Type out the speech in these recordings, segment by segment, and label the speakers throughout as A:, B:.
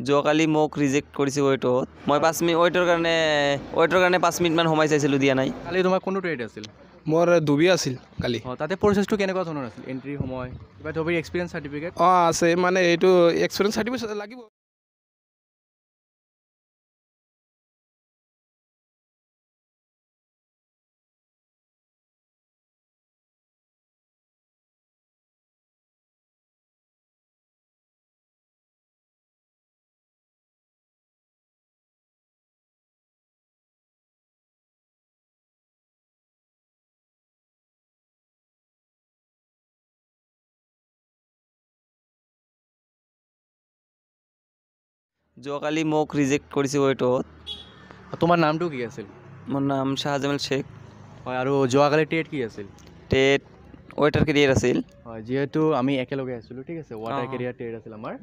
A: যোৱাকালি মোক ৰিজেক্ট কৰিছে ৱেইটত মই 5 মিনিট ৱেইটৰ কাৰণে 5 মিনিটমান সময় চাইছিলোঁ দিয়া নাই।
B: কালি তোমাৰ কোনটো ট্ৰেড আছিল?
C: মোৰ ডুবি আছিল কালি।
B: তাতে প্ৰচেছটো কেনেকুৱা ধৰণৰ আছিল? এণ্ট্ৰি সময় কিবা ধৰি এক্সপিৰিয়েঞ্চ চাৰ্টিফিকেট?
C: আছে মানে এইটো এক্সপিৰিয়েঞ্চ চাৰ্টিফিকেট লাগিব।
A: যোৱাকালি মোক ৰিজেক্ট কৰিছে ৱেইটত।
B: তোমাৰ নামটো কি আছিল?
A: মোৰ নাম শাহজামাল শ্বেখ।
B: হয়, আৰু যোৱাকালি ট্ৰেড কি আছিল?
A: টেট ৱেইটাৰ কেৰিয়াৰ আছিল।
B: হয়, যিহেতু আমি একেলগে আছিলোঁ, ঠিক আছে, ৱাটাৰ কেৰিয়াৰ ট্ৰেড আছিল আমাৰ।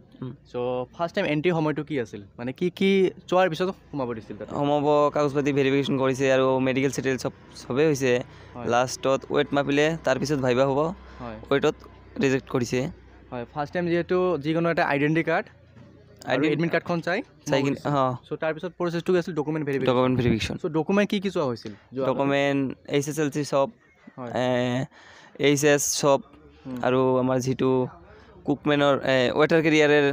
B: চ' ফাৰ্ষ্ট টাইম এণ্ট্ৰি সময়টো কি আছিল? মানে কি চোৱাৰ পিছত সোমাব দিছিল তাতে?
A: সোমাব কাগজ পাতি ভেৰিফিকেশ্যন কৰিছে আৰু মেডিকেল চেটেল চবেই হৈছে। লাষ্টত ৱেইট মাপিলে তাৰপিছত ভাইবা হ'ব। ৱেইটত ৰিজেক্ট কৰিছে।
B: হয়, ফাৰ্ষ্ট টাইম যিহেতু যিকোনো এটা আইডেণ্টি কাৰ্ড আৰু এডমিট কাৰ্ডখন চাই
A: কিনে
B: চ' তাৰপিছত প্ৰচেছটো কি আছিল? Document
A: verification.
B: চ' ডকুমেণ্ট কি চোৱা হৈছিল?
A: ডকুমেণ্ট HSLC চব, HS চব, আৰু আমাৰ যিটো কুকমেনৰ ৱাটাৰ কেৰিয়াৰৰ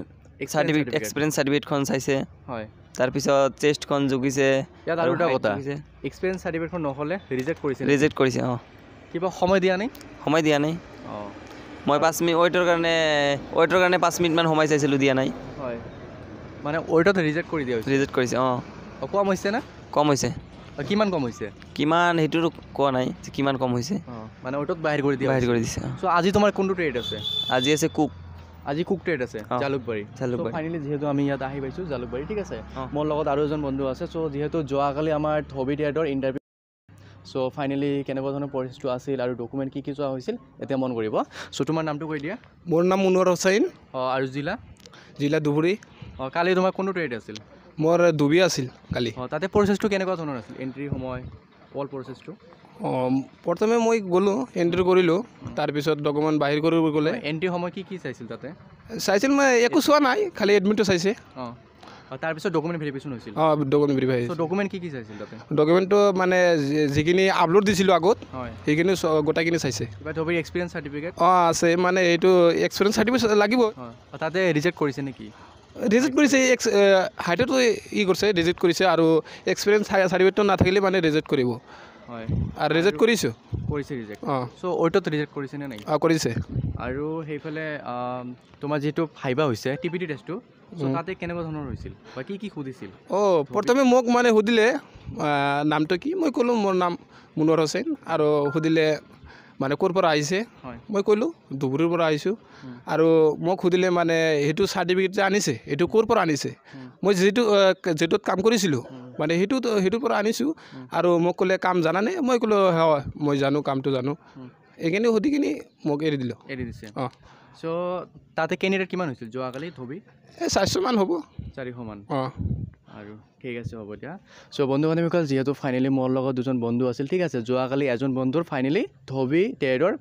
A: চাৰ্টিফিকেট এক্সপিৰিয়েঞ্চ চাৰ্টিফিকেটখন চাইছে।
B: হয়,
A: তাৰপিছত চেষ্টখন জুখিছে।
B: ইয়াত আৰু এটা কথা, এক্সপিৰিয়েঞ্চ চাৰ্টিফিকেটখন নহ'লে ৰিজেক্ট
A: কৰিছে।
B: কিবা সময় দিয়া নাই?
A: সময় দিয়া নাই। মই 5 মিনিট ৱেইটৰ কাৰণে 5 মিনিটমান সময় চাইছিলোঁ দিয়া নাই।
B: হয়, মানে ৱেইটত ৰিজেক্ট কৰি দিয়া হৈছে?
A: ৰিজেক্ট কৰিছে।
B: কম হৈছে না?
A: কম হৈছে।
B: কিমান কম হৈছে?
A: কিমান সেইটো কোৱা নাই যে কিমান কম হৈছে।
B: মানে ৱেইটত বাহিৰ কৰি
A: দিছে।
B: চ' আজি তোমাৰ কোনটো ট্ৰেড আছে?
A: আজি আছে কুক।
B: আজি কুক ট্ৰেড আছে জালুকবাৰী। ফাইনেলি যিহেতু আমি ইয়াত আহি পাইছোঁ জালুকবাৰী, ঠিক আছে। মোৰ লগত আৰু এজন বন্ধু আছে। চ' যিহেতু যোৱাকালি আমাৰ ধবি ট্ৰেডৰ ইণ্টাৰভিউ, চ' ফাইনেলি কেনেকুৱা ধৰণৰ প্ৰচেছটো আছিল আৰু ডকুমেণ্ট কি চোৱা হৈছিল এতিয়া মন কৰিব। চ' তোমাৰ নামটো কৈ দিয়া।
C: মোৰ নাম মুনৱাৰ হুছেইন।
B: আৰু
C: জিলা ধুবুৰী।
B: কালি তোমাৰ কোনটো ট্ৰেড আছিল?
C: মোৰ ডুবি আছিল কালি।
B: তাতে প্ৰচেছটো কেনেকুৱা ধৰণৰ আছিল? এণ্ট্ৰি সময় অল প্ৰচেছটো?
C: প্ৰথমে মই গ'লোঁ, এণ্ট্ৰি কৰিলোঁ, তাৰপিছত ডকুমেণ্ট বাহিৰ কৰিব গ'লে।
B: এণ্ট্ৰি সময় কি চাইছিল তাতে?
C: চাইছিল মই একো চোৱা নাই, খালি এডমিটটো চাইছে।
B: তাৰপিছত ডকুমেণ্ট ভেৰিফিকেশ্যন হৈছিল?
C: Document verify.
B: ডকুমেণ্ট কি চাইছিল তাতে?
C: ডকুমেণ্টটো মানে যিখিনি আপলোড দিছিলোঁ আগত, সেইখিনি গোটেইখিনি চাইছে।
B: কিবা ধৰি এক্সপিৰিয়েঞ্চ চাৰ্টিফিকেট?
C: আছে মানে এইটো এক্সপিৰিয়েঞ্চ চাৰ্টিফিকেট লাগিব।
B: তাতে ৰিজেক্ট কৰিছে নেকি?
C: ৰিজেক্ট কৰিছে, হাইটতো কৰিছে, ৰিজেক্ট কৰিছে, আৰু এক্সপিৰিয়েঞ্চ চাৰ্টিফিকেটটো নাথাকিলে মানে ৰিজেক্ট কৰিব।
B: হয়,
C: আৰু ৰিজেক্ট কৰিছে
B: ৰিজেক্ট। চ' ৱেইটত ৰিজেক্ট কৰিছে নে নাই?
C: কৰিছে।
B: আৰু সেইফালে তোমাৰ যিটো ভাইবা হৈছে TPT টেষ্টটো, চ' তাতে কেনেকুৱা ধৰণৰ হৈছিল বা কি সুধিছিল?
C: প্ৰথমে মোক মানে সুধিলে নামটো কি, মই ক'লোঁ মোৰ নাম মুনৱাৰ হুছেইন, আৰু সুধিলে মানে ক'ৰ পৰা আহিছে, মই ক'লোঁ ধুবুৰীৰ পৰা আহিছোঁ। আৰু মোক সুধিলে মানে সেইটো চাৰ্টিফিকেট যে আনিছে এইটো ক'ৰ পৰা আনিছে, মই যিটোত কাম কৰিছিলোঁ মানে সেইটোৰ পৰা আনিছোঁ। আৰু মোক ক'লে কাম জানানে, মই ক'লোঁ হয় মই জানো, কামটো জানো। এইখিনি সুধি কিনি মোক এৰি দিছে।
B: চ' তাতে কেণ্ডিডেট কিমান হৈছিল যোৱাকালি ধবি?
C: 400 মান হ'ব।
B: 400 মান। আৰু ঠিক আছে, হ'ব দিয়া। চ' বন্ধু বান্ধৱীসকল, যিহেতু ফাইনেলি মোৰ লগত দুজন বন্ধু আছিল, ঠিক আছে, যোৱাকালি এজন বন্ধুৰ ফাইনেলি ধবি ট্ৰেডৰ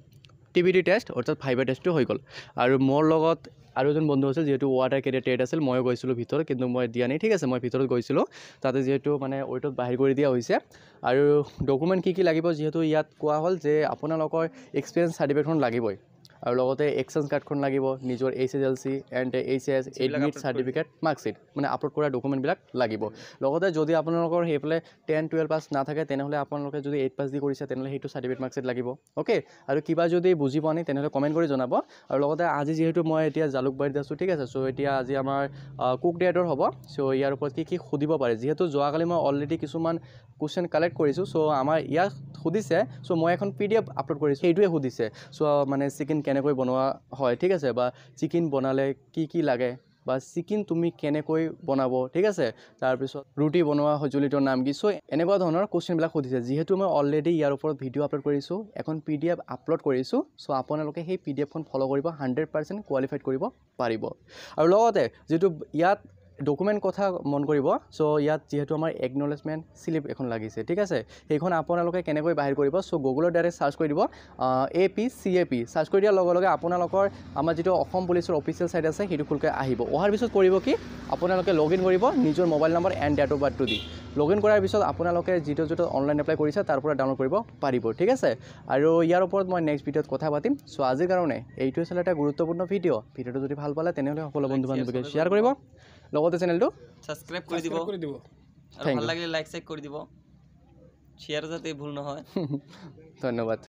B: TPT টেষ্ট অৰ্থাৎ ভাইবা টেষ্টটো হৈ গ'ল। আৰু মোৰ লগত আৰু এজন বন্ধু আছিল, যিহেতু ৱাটাৰ কেৰিয়াৰ ট্ৰেড আছিল, ময়ো গৈছিলোঁ ভিতৰত, কিন্তু মই দিয়া নাই, ঠিক আছে, মই ভিতৰত গৈছিলোঁ। তাতে যিহেতু মানে ৱেইটত বাহিৰ কৰি দিয়া হৈছে। আৰু ডকুমেণ্ট কি লাগিব, যিহেতু ইয়াত কোৱা হ'ল যে আপোনালোকৰ এক্সপিৰিয়েঞ্চ চাৰ্টিফিকেটখন লাগিবই, আৰু লগতে এক্সচেঞ্জ কাৰ্ডখন লাগিব, নিজৰ HSLC and HS admit certificate, marksheet, মানে আপলোড কৰা ডকুমেণ্টবিলাক লাগিব। লগতে যদি আপোনালোকৰ সেইফালে 10-12 পাছ নাথাকে, তেনেহ'লে আপোনালোকে যদি 8 পাছ দি কৰিছে, তেনেহ'লে সেইটো চাৰ্টিফিকেট মাৰ্কশ্বিট লাগিব। অ'কে, আৰু কিবা যদি বুজি পোৱা নাই তেনেহ'লে কমেণ্ট কৰি জনাব। আৰু লগতে আজি যিহেতু মই এতিয়া জালুকবাৰীত আছোঁ, ঠিক আছে, চ' এতিয়া আজি আমাৰ কুক ডেটৰ হ'ব। চ' ইয়াৰ ওপৰত কি সুধিব পাৰে, যিহেতু যোৱাকালি মই অলৰেডি কিছুমান কুৱেশ্যন কালেক্ট কৰিছোঁ। চ' আমাৰ ইয়াক সুধিছে, চ' মই এখন PDF আপলোড কৰিছোঁ, সেইটোৱে সুধিছে। চ' মানে চিকেন কেনেকৈ বনোৱা হয়, ঠিক আছে, বা চিকেন বনালে কি লাগে, বা চিকেন তুমি কেনেকৈ বনাব, ঠিক আছে, তাৰপিছত ৰুটি বনোৱা সঁজুলিটোৰ নাম কি। চ' এনেকুৱা ধৰণৰ কুৱেশ্যনবিলাক সুধিছে। যিহেতু মই অলৰেডি ইয়াৰ ওপৰত ভিডিঅ' আপলোড কৰিছোঁ, এখন PDF আপলোড কৰিছোঁ। চ' আপোনালোকে সেই PDFখন ফ'ল' কৰিব, 100% কোৱালিফাইড কৰিব পাৰিব। আৰু লগতে যিটো ইয়াত ডকুমেণ্ট কথা মন কৰিব চ' ইয়াত যিহেতু আমাৰ একনলেজমেণ্ট স্লিপ এখন লাগিছে ঠিক আছে সেইখন আপোনালোকে কেনেকৈ বাহিৰ কৰিব চ' গুগলৰ দ্বাৰা চাৰ্চ কৰি দিব APCAP চাৰ্চ কৰি দিয়াৰ লগে লগে আপোনালোকৰ আমাৰ যিটো অসম পুলিচৰ অফিচিয়েল ছাইট আছে সেইটো খোলকৈ আহিব অহাৰ পিছত কৰিব কি আপোনালোকে লগ ইন কৰিব নিজৰ mobile number and date of বাৰ্থটো দি লগ ইন কৰাৰ পিছত আপোনালোকে যিটো অনলাইন এপ্লাই কৰিছে তাৰ পৰা ডাউনলোড কৰিব পাৰিব ঠিক আছে আৰু ইয়াৰ ওপৰত মই নেক্সট ভিডিঅ'ত কথা পাতিম চ' আজিৰ কাৰণে এইটো আছিল এটা গুৰুত্বপূৰ্ণ ভিডিঅ'টো যদি ভাল পালে তেনেহ'লে সকলো বন্ধু বান্ধৱীকে শ্বেয়াৰ কৰিব লগতে চেনেলটো
A: সাবস্ক্রাইব করে দিব আর ভালো লাগলে লাইক সাইক করে দিব শেয়ার যাতে ভুল না হয়
B: ধন্যবাদ